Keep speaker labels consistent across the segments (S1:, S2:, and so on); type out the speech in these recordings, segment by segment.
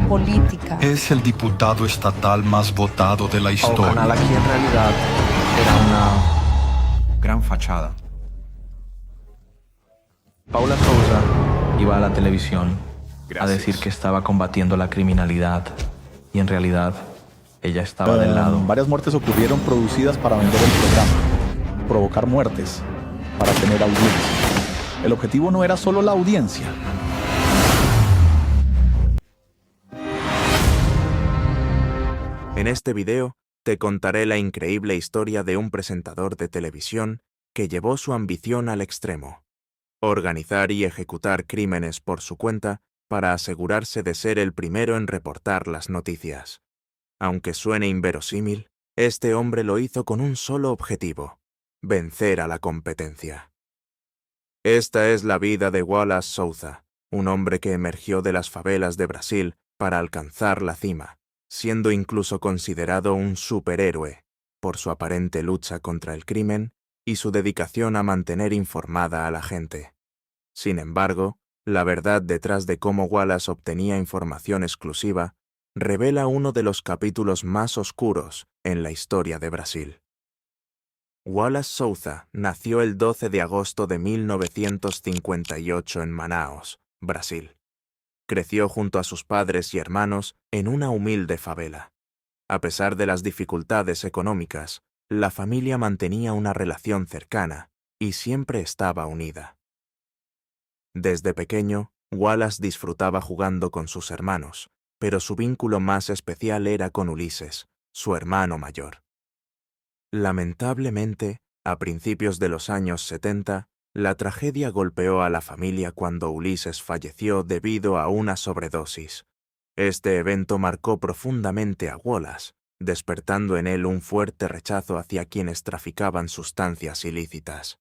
S1: política.
S2: Es el diputado estatal más votado de la
S3: O
S2: historia.
S3: Canal aquí en realidad era una gran fachada. Paula Souza iba a la televisión a decir que estaba combatiendo la criminalidad y en realidad ella estaba del lado.
S4: Varias muertes ocurrieron producidas para vender el programa, provocar muertes, para tener audiencia. El objetivo no era solo la audiencia.
S5: En este video te contaré la increíble historia de un presentador de televisión que llevó su ambición al extremo: organizar y ejecutar crímenes por su cuenta para asegurarse de ser el primero en reportar las noticias. Aunque suene inverosímil, este hombre lo hizo con un solo objetivo: vencer a la competencia. Esta es la vida de Wallace Souza, un hombre que emergió de las favelas de Brasil para alcanzar la cima, siendo incluso considerado un superhéroe por su aparente lucha contra el crimen y su dedicación a mantener informada a la gente. Sin embargo, la verdad detrás de cómo Wallace obtenía información exclusiva revela uno de los capítulos más oscuros en la historia de Brasil. Wallace Souza nació el 12 de agosto de 1958 en Manaus, Brasil. Creció junto a sus padres y hermanos en una humilde favela. A pesar de las dificultades económicas, la familia mantenía una relación cercana y siempre estaba unida. Desde pequeño, Wallace disfrutaba jugando con sus hermanos, pero su vínculo más especial era con Ulises, su hermano mayor. Lamentablemente, a principios de los años 70, la tragedia golpeó a la familia cuando Ulises falleció debido a una sobredosis. Este evento marcó profundamente a Wallace, despertando en él un fuerte rechazo hacia quienes traficaban sustancias ilícitas.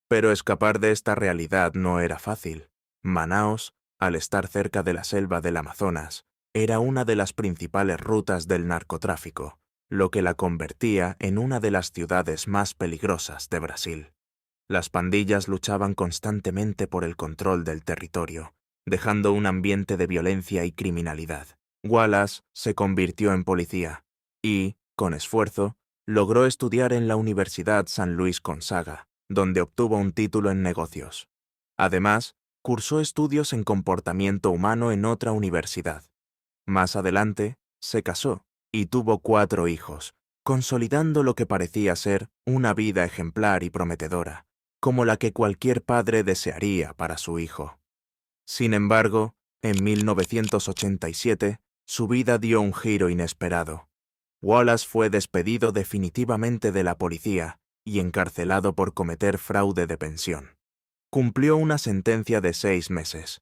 S5: Pero escapar de esta realidad no era fácil. Manaus, al estar cerca de la selva del Amazonas, era una de las principales rutas del narcotráfico, lo que la convertía en una de las ciudades más peligrosas de Brasil. Las pandillas luchaban constantemente por el control del territorio, dejando un ambiente de violencia y criminalidad. Wallace se convirtió en policía y, con esfuerzo, logró estudiar en la Universidad San Luis Gonzaga, donde obtuvo un título en negocios. Además, cursó estudios en comportamiento humano en otra universidad. Más adelante, se casó y tuvo 4 hijos, consolidando lo que parecía ser una vida ejemplar y prometedora, como la que cualquier padre desearía para su hijo. Sin embargo, en 1987, su vida dio un giro inesperado. Wallace fue despedido definitivamente de la policía y encarcelado por cometer fraude de pensión. Cumplió una sentencia de 6 meses.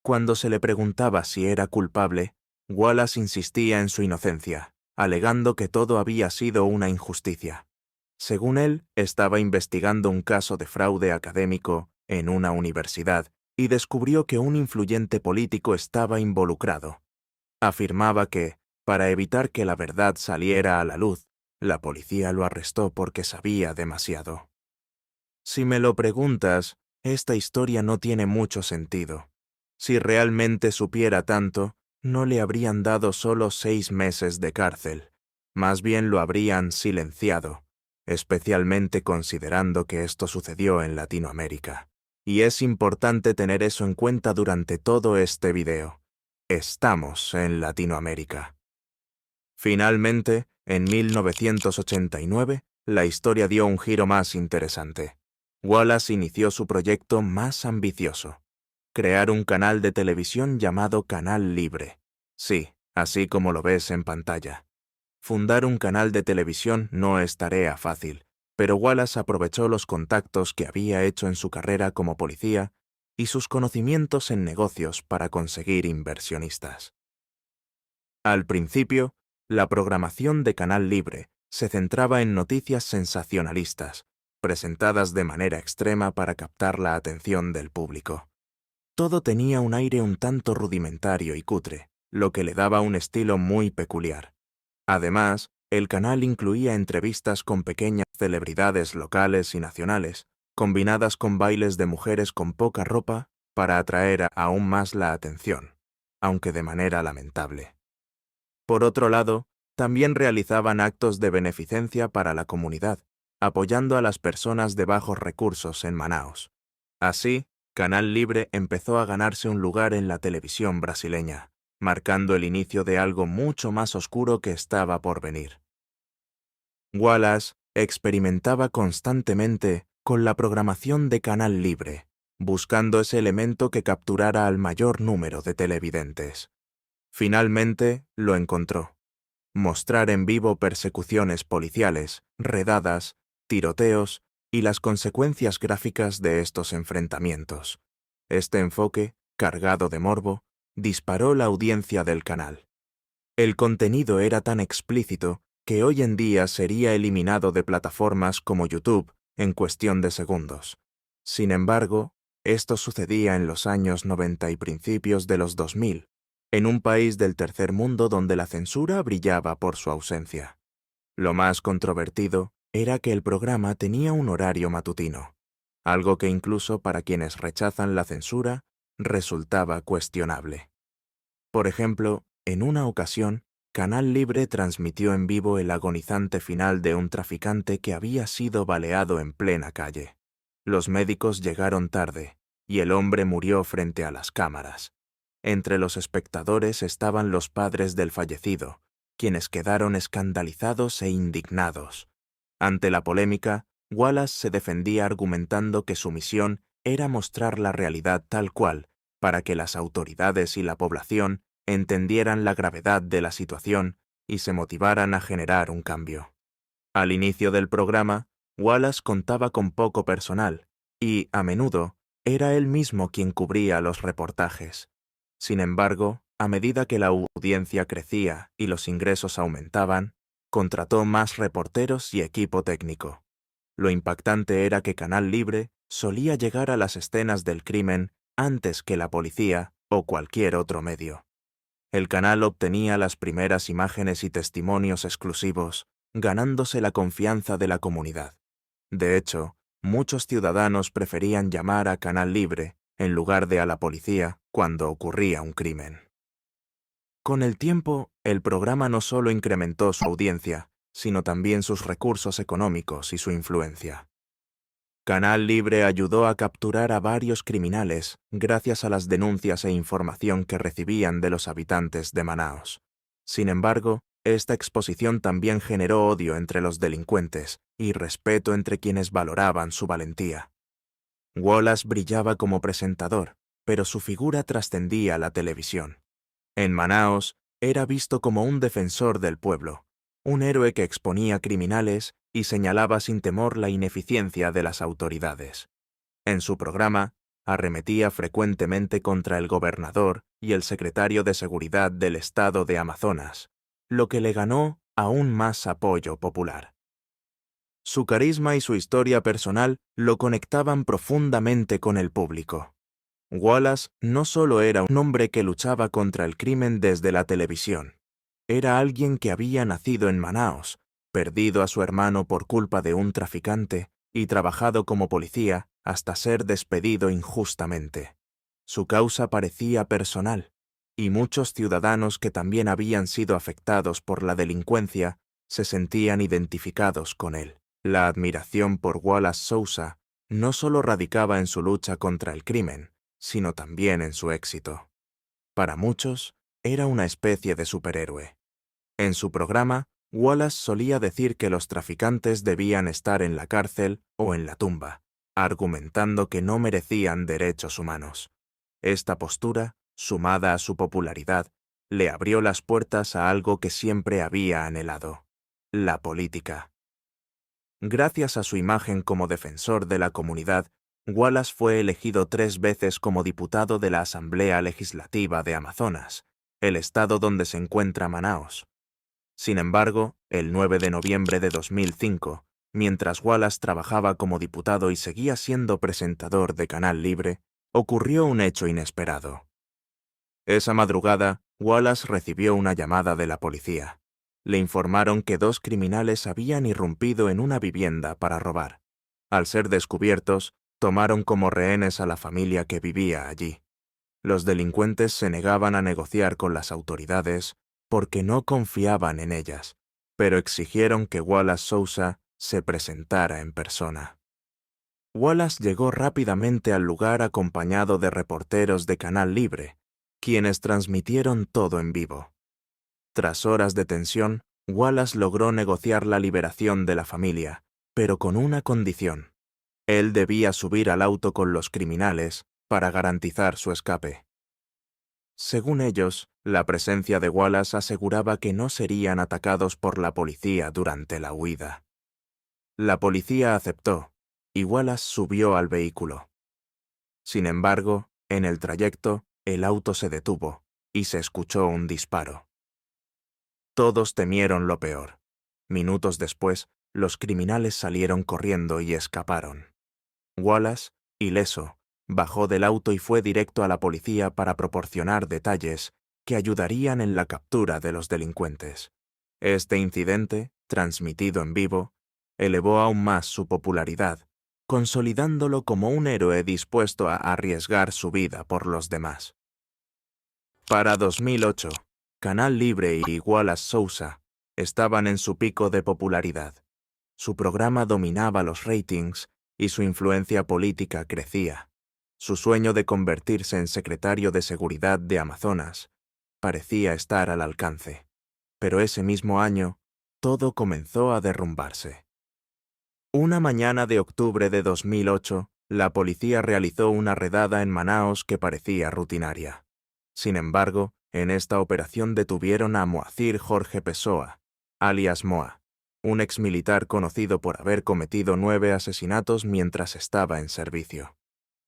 S5: Cuando se le preguntaba si era culpable, Wallace insistía en su inocencia, alegando que todo había sido una injusticia. Según él, estaba investigando un caso de fraude académico en una universidad y descubrió que un influyente político estaba involucrado. Afirmaba que, para evitar que la verdad saliera a la luz, la policía lo arrestó porque sabía demasiado. Si me lo preguntas, esta historia no tiene mucho sentido. Si realmente supiera tanto, no le habrían dado solo 6 meses de cárcel, más bien lo habrían silenciado, especialmente considerando que esto sucedió en Latinoamérica. Y es importante tener eso en cuenta durante todo este video. Estamos en Latinoamérica. Finalmente, en 1989, la historia dio un giro más interesante. Wallace inició su proyecto más ambicioso: crear un canal de televisión llamado Canal Libre. Sí, así como lo ves en pantalla. Fundar un canal de televisión no es tarea fácil, pero Wallace aprovechó los contactos que había hecho en su carrera como policía y sus conocimientos en negocios para conseguir inversionistas. Al principio, la programación de Canal Libre se centraba en noticias sensacionalistas, presentadas de manera extrema para captar la atención del público. Todo tenía un aire un tanto rudimentario y cutre, lo que le daba un estilo muy peculiar. Además, el canal incluía entrevistas con pequeñas celebridades locales y nacionales, combinadas con bailes de mujeres con poca ropa para atraer aún más la atención. aunque de manera lamentable. Por otro lado, también realizaban actos de beneficencia para la comunidad, apoyando a las personas de bajos recursos en Manaos. Así, Canal Libre empezó a ganarse un lugar en la televisión brasileña, marcando el inicio de algo mucho más oscuro que estaba por venir. Wallace experimentaba constantemente con la programación de Canal Libre, buscando ese elemento que capturara al mayor número de televidentes. Finalmente lo encontró: mostrar en vivo persecuciones policiales, redadas, tiroteos y las consecuencias gráficas de estos enfrentamientos. Este enfoque, cargado de morbo, disparó la audiencia del canal. El contenido era tan explícito que hoy en día sería eliminado de plataformas como YouTube en cuestión de segundos. Sin embargo, esto sucedía en los años 90 y principios de los 2000, en un país del tercer mundo donde la censura brillaba por su ausencia. Lo más controvertido era que el programa tenía un horario matutino, algo que incluso para quienes rechazan la censura resultaba cuestionable. Por ejemplo, en una ocasión, Canal Libre transmitió en vivo el agonizante final de un traficante que había sido baleado en plena calle. Los médicos llegaron tarde, y el hombre murió frente a las cámaras. Entre los espectadores estaban los padres del fallecido, quienes quedaron escandalizados e indignados. Ante la polémica, Wallace se defendía argumentando que su misión era mostrar la realidad tal cual, para que las autoridades y la población entendieran la gravedad de la situación y se motivaran a generar un cambio. Al inicio del programa, Wallace contaba con poco personal y, a menudo, era él mismo quien cubría los reportajes. Sin embargo, a medida que la audiencia crecía y los ingresos aumentaban, contrató más reporteros y equipo técnico. Lo impactante era que Canal Libre solía llegar a las escenas del crimen antes que la policía o cualquier otro medio. El canal obtenía las primeras imágenes y testimonios exclusivos, ganándose la confianza de la comunidad. De hecho, muchos ciudadanos preferían llamar a Canal Libre en lugar de a la policía cuando ocurría un crimen. Con el tiempo, el programa no solo incrementó su audiencia, sino también sus recursos económicos y su influencia. Canal Libre ayudó a capturar a varios criminales gracias a las denuncias e información que recibían de los habitantes de Manaos. Sin embargo, esta exposición también generó odio entre los delincuentes y respeto entre quienes valoraban su valentía. Wallace brillaba como presentador, pero su figura trascendía la televisión. En Manaos, era visto como un defensor del pueblo, un héroe que exponía criminales y señalaba sin temor la ineficiencia de las autoridades. En su programa, arremetía frecuentemente contra el gobernador y el secretario de Seguridad del estado de Amazonas, lo que le ganó aún más apoyo popular. Su carisma y su historia personal lo conectaban profundamente con el público. Wallace no solo era un hombre que luchaba contra el crimen desde la televisión, era alguien que había nacido en Manaos, perdido a su hermano por culpa de un traficante y trabajado como policía hasta ser despedido injustamente. Su causa parecía personal, y muchos ciudadanos que también habían sido afectados por la delincuencia se sentían identificados con él. La admiración por Wallace Sousa no solo radicaba en su lucha contra el crimen, sino también en su éxito. Para muchos, era una especie de superhéroe. En su programa, Wallace solía decir que los traficantes debían estar en la cárcel o en la tumba, argumentando que no merecían derechos humanos. Esta postura, sumada a su popularidad, le abrió las puertas a algo que siempre había anhelado: la política. Gracias a su imagen como defensor de la comunidad, Wallace fue elegido 3 veces como diputado de la Asamblea Legislativa de Amazonas, el estado donde se encuentra Manaos. Sin embargo, el 9 de noviembre de 2005, mientras Wallace trabajaba como diputado y seguía siendo presentador de Canal Libre, ocurrió un hecho inesperado. Esa madrugada, Wallace recibió una llamada de la policía. Le informaron que 2 criminales habían irrumpido en una vivienda para robar. Al ser descubiertos, tomaron como rehenes a la familia que vivía allí. Los delincuentes se negaban a negociar con las autoridades porque no confiaban en ellas, pero exigieron que Wallace Sousa se presentara en persona. Wallace llegó rápidamente al lugar acompañado de reporteros de Canal Libre, quienes transmitieron todo en vivo. Tras horas de tensión, Wallace logró negociar la liberación de la familia, pero con una condición. Él debía subir al auto con los criminales para garantizar su escape. Según ellos, la presencia de Wallace aseguraba que no serían atacados por la policía durante la huida. La policía aceptó, y Wallace subió al vehículo. Sin embargo, en el trayecto, el auto se detuvo y se escuchó un disparo. Todos temieron lo peor. Minutos después, los criminales salieron corriendo y escaparon. Wallace, ileso, bajó del auto y fue directo a la policía para proporcionar detalles que ayudarían en la captura de los delincuentes. Este incidente, transmitido en vivo, elevó aún más su popularidad, consolidándolo como un héroe dispuesto a arriesgar su vida por los demás. Para 2008, Canal Libre y Wallace Sousa estaban en su pico de popularidad. Su programa dominaba los ratings y su influencia política crecía. Su sueño de convertirse en secretario de Seguridad de Amazonas parecía estar al alcance. Pero ese mismo año, todo comenzó a derrumbarse. Una mañana de octubre de 2008, la policía realizó una redada en Manaos que parecía rutinaria. Sin embargo, en esta operación detuvieron a Moacir Jorge Pessoa, alias Moa, un exmilitar conocido por haber cometido 9 asesinatos mientras estaba en servicio.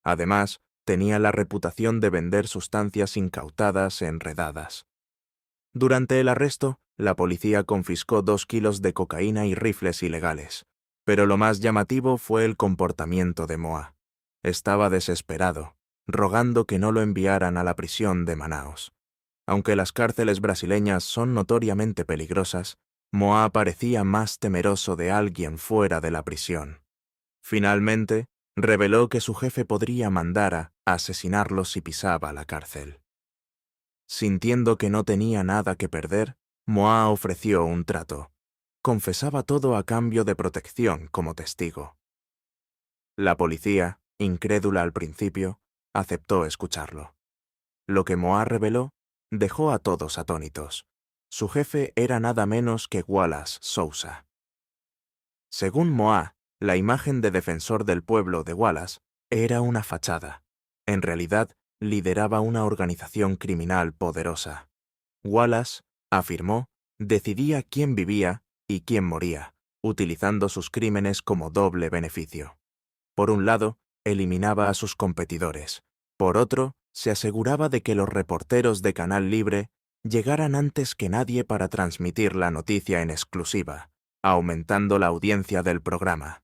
S5: Además, tenía la reputación de vender sustancias incautadas en redadas. Durante el arresto, la policía confiscó 2 kilos de cocaína y rifles ilegales. Pero lo más llamativo fue el comportamiento de Moa. Estaba desesperado, rogando que no lo enviaran a la prisión de Manaos. Aunque las cárceles brasileñas son notoriamente peligrosas, Moa parecía más temeroso de alguien fuera de la prisión. Finalmente, reveló que su jefe podría mandar a asesinarlo si pisaba la cárcel. Sintiendo que no tenía nada que perder, Moa ofreció un trato. Confesaba todo a cambio de protección como testigo. La policía, incrédula al principio, aceptó escucharlo. Lo que Moa reveló dejó a todos atónitos. Su jefe era nada menos que Wallace Sousa. Según Moa, la imagen de defensor del pueblo de Wallace era una fachada. En realidad, lideraba una organización criminal poderosa. Wallace, afirmó, decidía quién vivía y quién moría, utilizando sus crímenes como doble beneficio. Por un lado, eliminaba a sus competidores. Por otro, se aseguraba de que los reporteros de Canal Libre llegaran antes que nadie para transmitir la noticia en exclusiva, aumentando la audiencia del programa.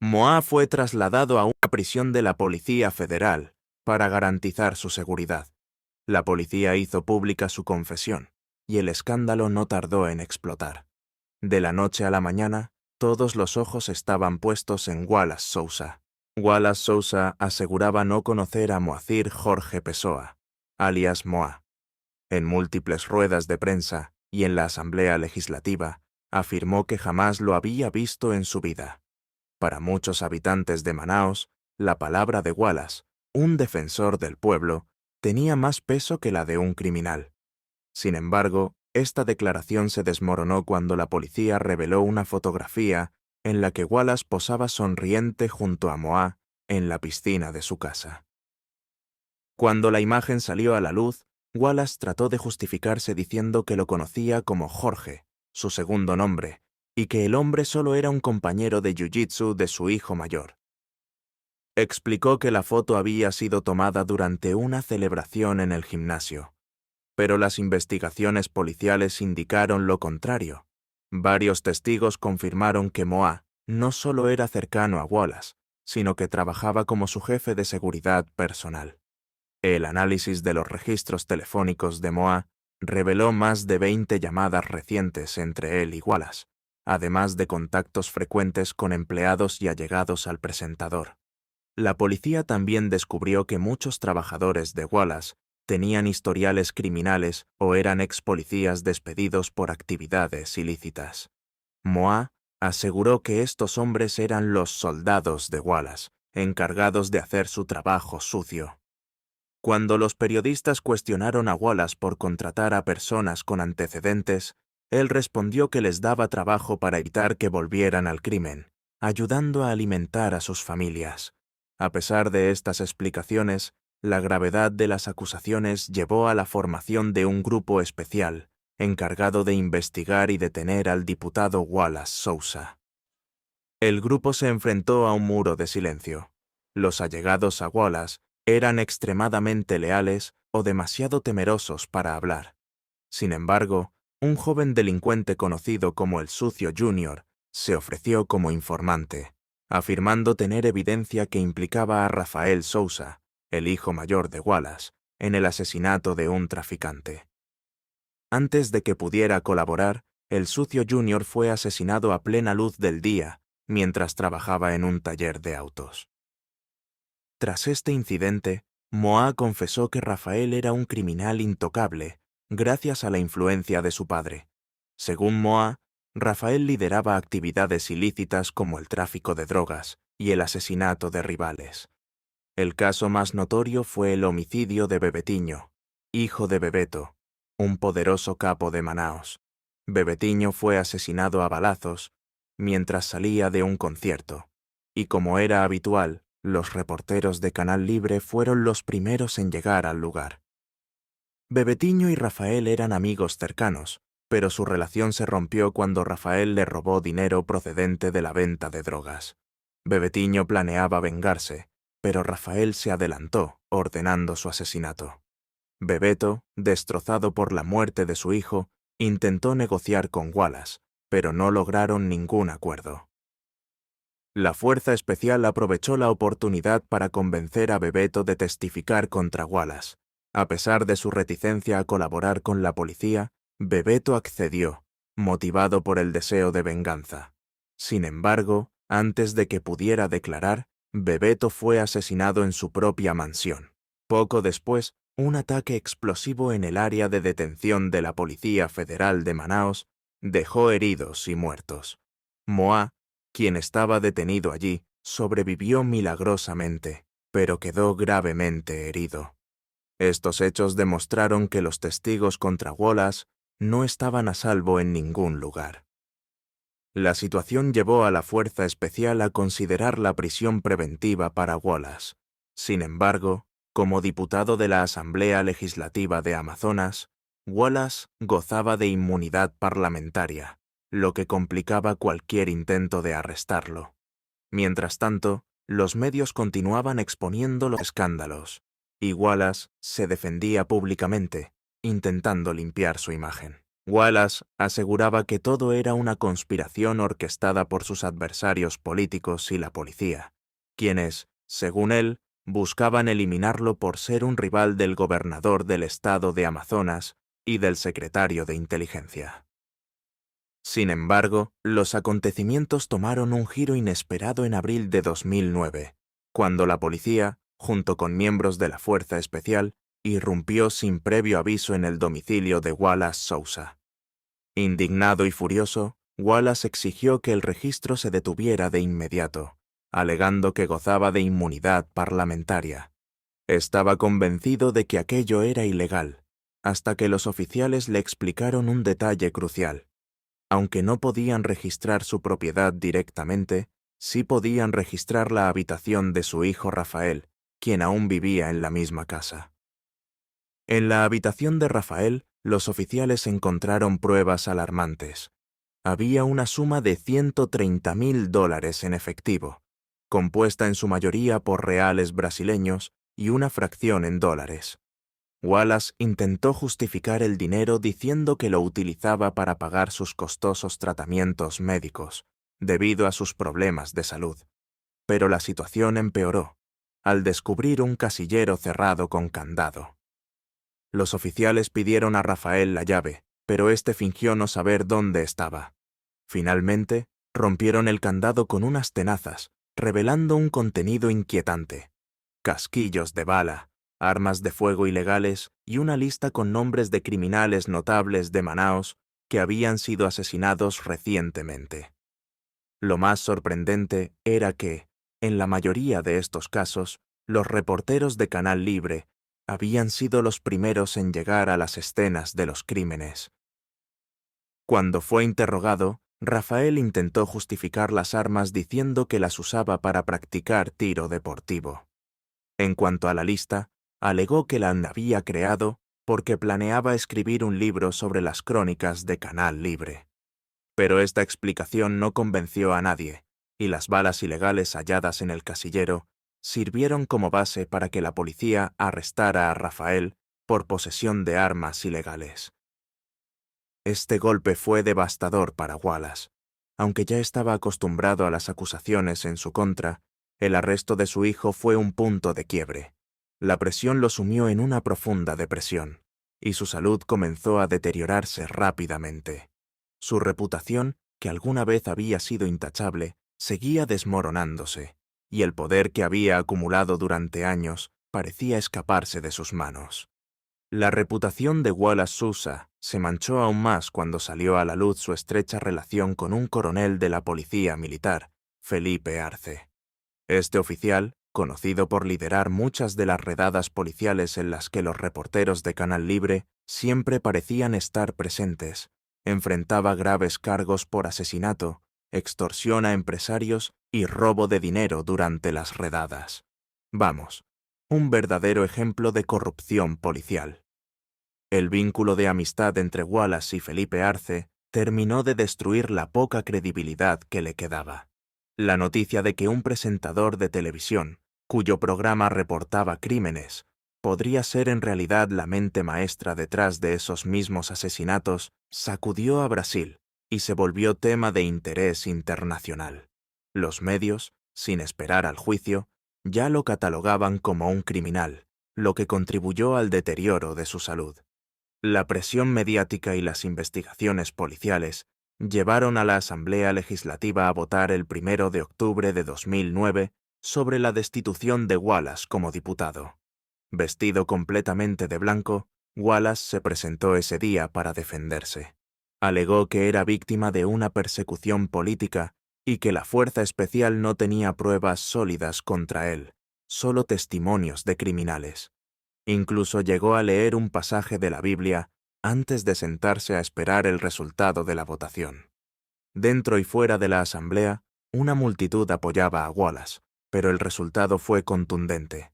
S5: Moa fue trasladado a una prisión de la Policía Federal para garantizar su seguridad. La policía hizo pública su confesión, y el escándalo no tardó en explotar. De la noche a la mañana, todos los ojos estaban puestos en Wallace Sousa. Wallace Sousa aseguraba no conocer a Moacir Jorge Pessoa, alias Moa. En múltiples ruedas de prensa y en la Asamblea Legislativa, afirmó que jamás lo había visto en su vida. Para muchos habitantes de Manaos, la palabra de Wallace, un defensor del pueblo, tenía más peso que la de un criminal. Sin embargo, esta declaración se desmoronó cuando la policía reveló una fotografía en la que Wallace posaba sonriente junto a Moa en la piscina de su casa. Cuando la imagen salió a la luz, Wallace trató de justificarse diciendo que lo conocía como Jorge, su segundo nombre, y que el hombre solo era un compañero de jiu-jitsu de su hijo mayor. Explicó que la foto había sido tomada durante una celebración en el gimnasio, pero las investigaciones policiales indicaron lo contrario. Varios testigos confirmaron que Moa no solo era cercano a Wallace, sino que trabajaba como su jefe de seguridad personal. El análisis de los registros telefónicos de Moa reveló más de 20 llamadas recientes entre él y Wallace, además de contactos frecuentes con empleados y allegados al presentador. La policía también descubrió que muchos trabajadores de Wallace tenían historiales criminales o eran ex policías despedidos por actividades ilícitas. Moa aseguró que estos hombres eran los soldados de Wallace, encargados de hacer su trabajo sucio. Cuando los periodistas cuestionaron a Wallace por contratar a personas con antecedentes, él respondió que les daba trabajo para evitar que volvieran al crimen, ayudando a alimentar a sus familias. A pesar de estas explicaciones, la gravedad de las acusaciones llevó a la formación de un grupo especial, encargado de investigar y detener al diputado Wallace Sousa. El grupo se enfrentó a un muro de silencio. Los allegados a Wallace eran extremadamente leales o demasiado temerosos para hablar. Sin embargo, un joven delincuente conocido como el Sucio Jr. se ofreció como informante, afirmando tener evidencia que implicaba a Rafael Sousa, el hijo mayor de Wallace, en el asesinato de un traficante. Antes de que pudiera colaborar, el Sucio Jr. fue asesinado a plena luz del día mientras trabajaba en un taller de autos. Tras este incidente, Moa confesó que Rafael era un criminal intocable, gracias a la influencia de su padre. Según Moa, Rafael lideraba actividades ilícitas como el tráfico de drogas y el asesinato de rivales. El caso más notorio fue el homicidio de Bebetiño, hijo de Bebeto, un poderoso capo de Manaos. Bebetiño fue asesinado a balazos mientras salía de un concierto, y como era habitual, los reporteros de Canal Libre fueron los primeros en llegar al lugar. Bebetiño y Rafael eran amigos cercanos, pero su relación se rompió cuando Rafael le robó dinero procedente de la venta de drogas. Bebetiño planeaba vengarse, pero Rafael se adelantó, ordenando su asesinato. Bebeto, destrozado por la muerte de su hijo, intentó negociar con Wallace, pero no lograron ningún acuerdo. La Fuerza Especial aprovechó la oportunidad para convencer a Bebeto de testificar contra Wallace. A pesar de su reticencia a colaborar con la policía, Bebeto accedió, motivado por el deseo de venganza. Sin embargo, antes de que pudiera declarar, Bebeto fue asesinado en su propia mansión. Poco después, un ataque explosivo en el área de detención de la Policía Federal de Manaos dejó heridos y muertos. Moa, quien estaba detenido allí, sobrevivió milagrosamente, pero quedó gravemente herido. Estos hechos demostraron que los testigos contra Wallace no estaban a salvo en ningún lugar. La situación llevó a la Fuerza Especial a considerar la prisión preventiva para Wallace. Sin embargo, como diputado de la Asamblea Legislativa de Amazonas, Wallace gozaba de inmunidad parlamentaria, lo que complicaba cualquier intento de arrestarlo. Mientras tanto, los medios continuaban exponiendo los escándalos, y Wallace se defendía públicamente, intentando limpiar su imagen. Wallace aseguraba que todo era una conspiración orquestada por sus adversarios políticos y la policía, quienes, según él, buscaban eliminarlo por ser un rival del gobernador del estado de Amazonas y del secretario de inteligencia. Sin embargo, los acontecimientos tomaron un giro inesperado en abril de 2009, cuando la policía, junto con miembros de la Fuerza Especial, irrumpió sin previo aviso en el domicilio de Wallace Sousa. Indignado y furioso, Wallace exigió que el registro se detuviera de inmediato, alegando que gozaba de inmunidad parlamentaria. Estaba convencido de que aquello era ilegal, hasta que los oficiales le explicaron un detalle crucial. Aunque no podían registrar su propiedad directamente, sí podían registrar la habitación de su hijo Rafael, quien aún vivía en la misma casa. En la habitación de Rafael, los oficiales encontraron pruebas alarmantes. Había una suma de $130.000 en efectivo, compuesta en su mayoría por reales brasileños y una fracción en dólares. Wallace intentó justificar el dinero diciendo que lo utilizaba para pagar sus costosos tratamientos médicos, debido a sus problemas de salud. Pero la situación empeoró, al descubrir un casillero cerrado con candado. Los oficiales pidieron a Rafael la llave, pero éste fingió no saber dónde estaba. Finalmente, rompieron el candado con unas tenazas, revelando un contenido inquietante: casquillos de bala, armas de fuego ilegales y una lista con nombres de criminales notables de Manaos que habían sido asesinados recientemente. Lo más sorprendente era que, en la mayoría de estos casos, los reporteros de Canal Libre habían sido los primeros en llegar a las escenas de los crímenes. Cuando fue interrogado, Rafael intentó justificar las armas diciendo que las usaba para practicar tiro deportivo. En cuanto a la lista, alegó que la había creado porque planeaba escribir un libro sobre las crónicas de Canal Libre. Pero esta explicación no convenció a nadie, y las balas ilegales halladas en el casillero sirvieron como base para que la policía arrestara a Rafael por posesión de armas ilegales. Este golpe fue devastador para Wallace. Aunque ya estaba acostumbrado a las acusaciones en su contra, el arresto de su hijo fue un punto de quiebre. La presión lo sumió en una profunda depresión, y su salud comenzó a deteriorarse rápidamente. Su reputación, que alguna vez había sido intachable, seguía desmoronándose, y el poder que había acumulado durante años parecía escaparse de sus manos. La reputación de Wallace Sousa se manchó aún más cuando salió a la luz su estrecha relación con un coronel de la policía militar, Felipe Arce. Este oficial, conocido por liderar muchas de las redadas policiales en las que los reporteros de Canal Libre siempre parecían estar presentes, enfrentaba graves cargos por asesinato, extorsión a empresarios y robo de dinero durante las redadas. Vamos, un verdadero ejemplo de corrupción policial. El vínculo de amistad entre Wallace y Felipe Arce terminó de destruir la poca credibilidad que le quedaba. La noticia de que un presentador de televisión, cuyo programa reportaba crímenes, podría ser en realidad la mente maestra detrás de esos mismos asesinatos, sacudió a Brasil y se volvió tema de interés internacional. Los medios, sin esperar al juicio, ya lo catalogaban como un criminal, lo que contribuyó al deterioro de su salud. La presión mediática y las investigaciones policiales llevaron a la Asamblea Legislativa a votar el 1 de octubre de 2009 sobre la destitución de Wallace como diputado. Vestido completamente de blanco, Wallace se presentó ese día para defenderse. Alegó que era víctima de una persecución política y que la Fuerza Especial no tenía pruebas sólidas contra él, solo testimonios de criminales. Incluso llegó a leer un pasaje de la Biblia antes de sentarse a esperar el resultado de la votación. Dentro y fuera de la Asamblea, una multitud apoyaba a Wallace, pero el resultado fue contundente.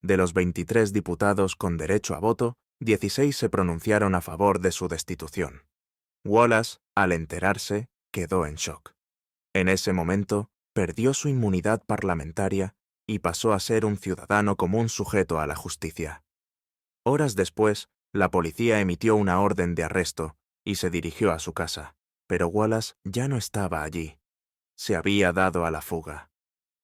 S5: De los 23 diputados con derecho a voto, 16 se pronunciaron a favor de su destitución. Wallace, al enterarse, quedó en shock. En ese momento, perdió su inmunidad parlamentaria y pasó a ser un ciudadano común sujeto a la justicia. Horas después, la policía emitió una orden de arresto y se dirigió a su casa, pero Wallace ya no estaba allí. Se había dado a la fuga.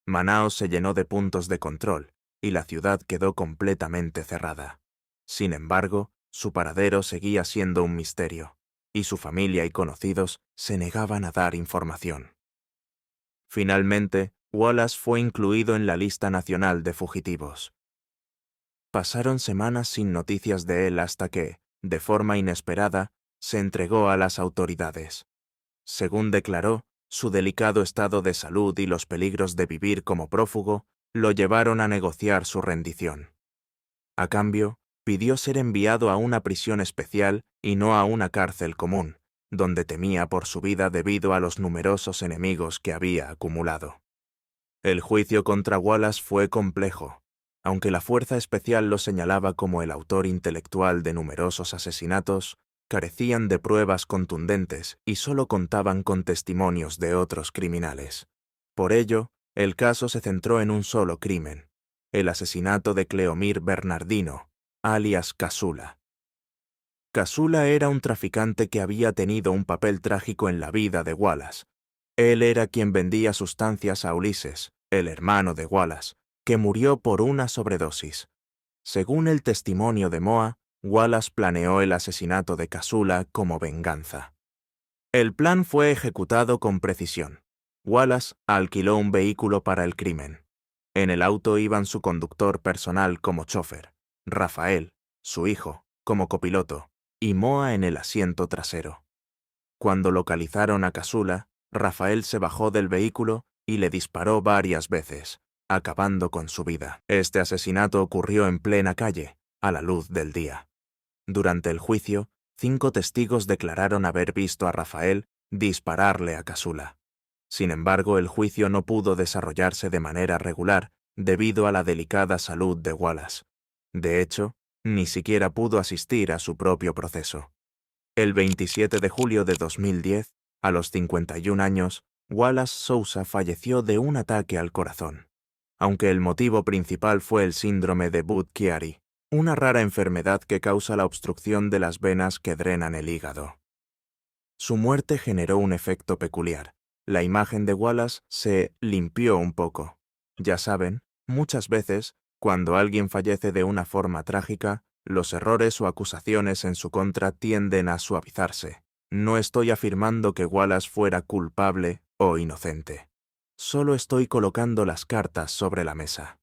S5: Manaos se llenó de puntos de control y la ciudad quedó completamente cerrada. Sin embargo, su paradero seguía siendo un misterio, y su familia y conocidos se negaban a dar información. Finalmente, Wallace fue incluido en la lista nacional de fugitivos. Pasaron semanas sin noticias de él hasta que, de forma inesperada, se entregó a las autoridades. Según declaró, su delicado estado de salud y los peligros de vivir como prófugo lo llevaron a negociar su rendición. A cambio, pidió ser enviado a una prisión especial y no a una cárcel común, donde temía por su vida debido a los numerosos enemigos que había acumulado. El juicio contra Wallace fue complejo. Aunque la Fuerza Especial lo señalaba como el autor intelectual de numerosos asesinatos, carecían de pruebas contundentes y solo contaban con testimonios de otros criminales. Por ello, el caso se centró en un solo crimen: el asesinato de Cleomir Bernardino, alias Casula. Casula era un traficante que había tenido un papel trágico en la vida de Wallace. Él era quien vendía sustancias a Ulises, el hermano de Wallace, que murió por una sobredosis. Según el testimonio de Moa, Wallace planeó el asesinato de Casula como venganza. El plan fue ejecutado con precisión. Wallace alquiló un vehículo para el crimen. En el auto iban su conductor personal como chofer, Rafael, su hijo, como copiloto, y Moa en el asiento trasero. Cuando localizaron a Casula, Rafael se bajó del vehículo y le disparó varias veces, acabando con su vida. Este asesinato ocurrió en plena calle, a la luz del día. Durante el juicio, 5 testigos declararon haber visto a Rafael dispararle a Casula. Sin embargo, el juicio no pudo desarrollarse de manera regular debido a la delicada salud de Wallace. De hecho, ni siquiera pudo asistir a su propio proceso. El 27 de julio de 2010, a los 51 años, Wallace Sousa falleció de un ataque al corazón. Aunque el motivo principal fue el síndrome de Budd-Chiari, una rara enfermedad que causa la obstrucción de las venas que drenan el hígado. Su muerte generó un efecto peculiar. La imagen de Wallace se limpió un poco. Ya saben, muchas veces, cuando alguien fallece de una forma trágica, los errores o acusaciones en su contra tienden a suavizarse. No estoy afirmando que Wallace fuera culpable o inocente. Solo estoy colocando las cartas sobre la mesa.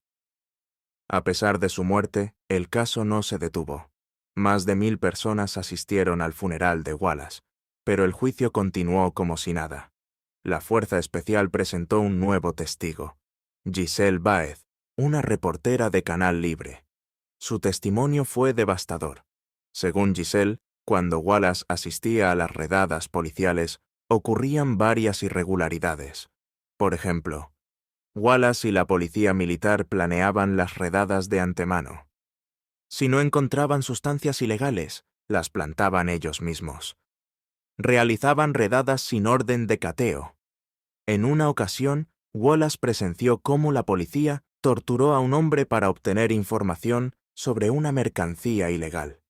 S5: A pesar de su muerte, el caso no se detuvo. Más de 1000 personas asistieron al funeral de Wallace, pero el juicio continuó como si nada. La Fuerza Especial presentó un nuevo testigo, Giselle Báez, una reportera de Canal Libre. Su testimonio fue devastador. Según Giselle, cuando Wallace asistía a las redadas policiales, ocurrían varias irregularidades. Por ejemplo, Wallace y la policía militar planeaban las redadas de antemano. Si no encontraban sustancias ilegales, las plantaban ellos mismos. Realizaban redadas sin orden de cateo. En una ocasión, Wallace presenció cómo la policía torturó a un hombre para obtener información sobre una mercancía ilegal.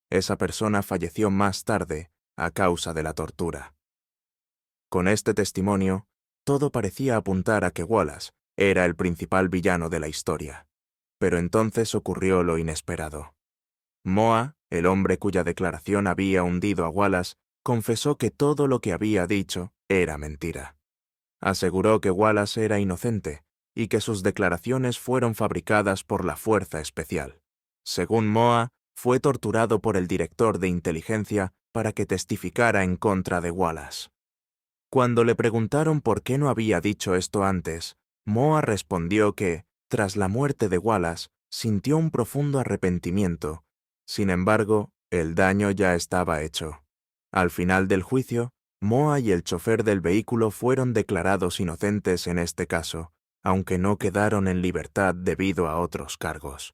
S5: Esa persona falleció más tarde a causa de la tortura. Con este testimonio, todo parecía apuntar a que Wallace era el principal villano de la historia. Pero entonces ocurrió lo inesperado. Moa, el hombre cuya declaración había hundido a Wallace, confesó que todo lo que había dicho era mentira. Aseguró que Wallace era inocente y que sus declaraciones fueron fabricadas por la Fuerza Especial. Según Moa, fue torturado por el director de inteligencia para que testificara en contra de Wallace. Cuando le preguntaron por qué no había dicho esto antes, Moa respondió que, tras la muerte de Wallace, sintió un profundo arrepentimiento. Sin embargo, el daño ya estaba hecho. Al final del juicio, Moa y el chofer del vehículo fueron declarados inocentes en este caso, aunque no quedaron en libertad debido a otros cargos.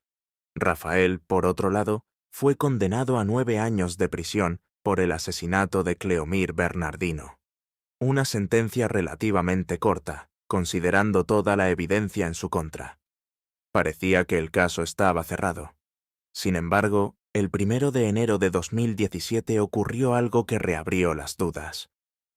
S5: Rafael, por otro lado, fue condenado a 9 años de prisión por el asesinato de Cleomir Bernardino. Una sentencia relativamente corta, considerando toda la evidencia en su contra. Parecía que el caso estaba cerrado. Sin embargo, el 1 de enero de 2017 ocurrió algo que reabrió las dudas.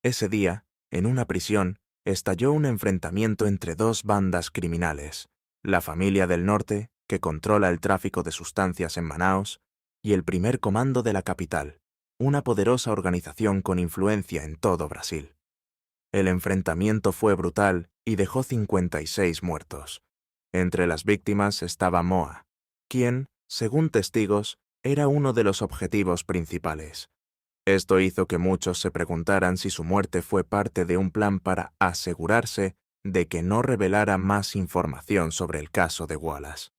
S5: Ese día, en una prisión, estalló un enfrentamiento entre 2 bandas criminales, la Familia del Norte, que controla el tráfico de sustancias en Manaos, y el Primer Comando de la capital, una poderosa organización con influencia en todo Brasil. El enfrentamiento fue brutal y dejó 56 muertos. Entre las víctimas estaba Moa, quien, según testigos, era uno de los objetivos principales. Esto hizo que muchos se preguntaran si su muerte fue parte de un plan para asegurarse de que no revelara más información sobre el caso de Wallace.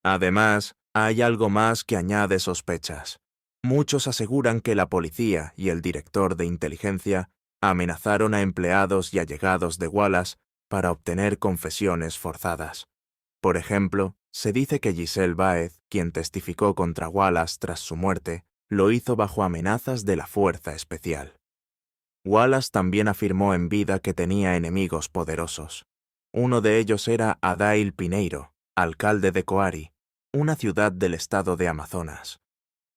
S5: Además, hay algo más que añade sospechas. Muchos aseguran que la policía y el director de inteligencia amenazaron a empleados y allegados de Wallace para obtener confesiones forzadas. Por ejemplo, se dice que Giselle Báez, quien testificó contra Wallace tras su muerte, lo hizo bajo amenazas de la Fuerza Especial. Wallace también afirmó en vida que tenía enemigos poderosos. Uno de ellos era Adail Pineiro, alcalde de Coari, una ciudad del estado de Amazonas.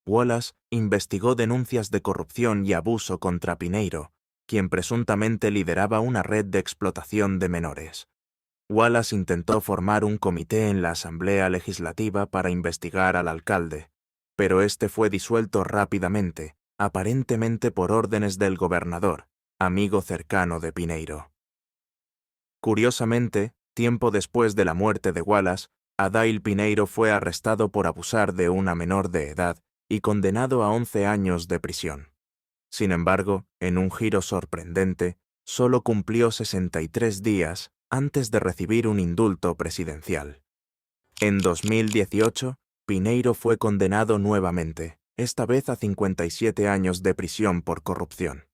S5: Wallace investigó denuncias de corrupción y abuso contra Pineiro, quien presuntamente lideraba una red de explotación de menores. Wallace intentó formar un comité en la Asamblea Legislativa para investigar al alcalde, pero este fue disuelto rápidamente, aparentemente por órdenes del gobernador, amigo cercano de Pineiro. Curiosamente, tiempo después de la muerte de Wallace, Adail Pineiro fue arrestado por abusar de una menor de edad y condenado a 11 años de prisión. Sin embargo, en un giro sorprendente, solo cumplió 63 días antes de recibir un indulto presidencial. En 2018, Pineiro fue condenado nuevamente, esta vez a 57 años de prisión por corrupción.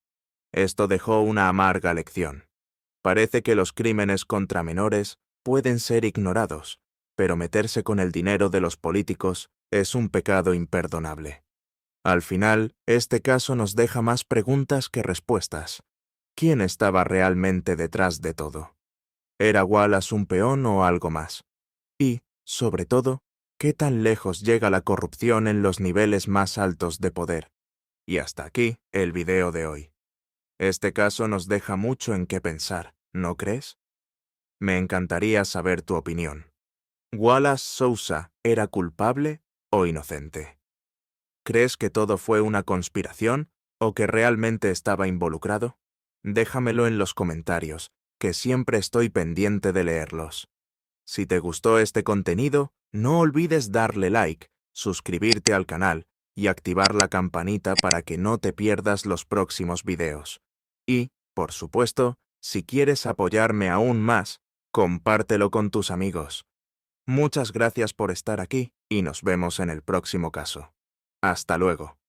S5: Esto dejó una amarga lección. Parece que los crímenes contra menores pueden ser ignorados, pero meterse con el dinero de los políticos es un pecado imperdonable. Al final, este caso nos deja más preguntas que respuestas. ¿Quién estaba realmente detrás de todo? ¿Era Wallace un peón o algo más? Y, sobre todo, ¿qué tan lejos llega la corrupción en los niveles más altos de poder? Y hasta aquí el video de hoy. Este caso nos deja mucho en qué pensar, ¿no crees? Me encantaría saber tu opinión. ¿Wallace Sousa era culpable o inocente? ¿Crees que todo fue una conspiración o que realmente estaba involucrado? Déjamelo en los comentarios, que siempre estoy pendiente de leerlos. Si te gustó este contenido, no olvides darle like, suscribirte al canal y activar la campanita para que no te pierdas los próximos videos. Y, por supuesto, si quieres apoyarme aún más, compártelo con tus amigos. Muchas gracias por estar aquí y nos vemos en el próximo caso. Hasta luego.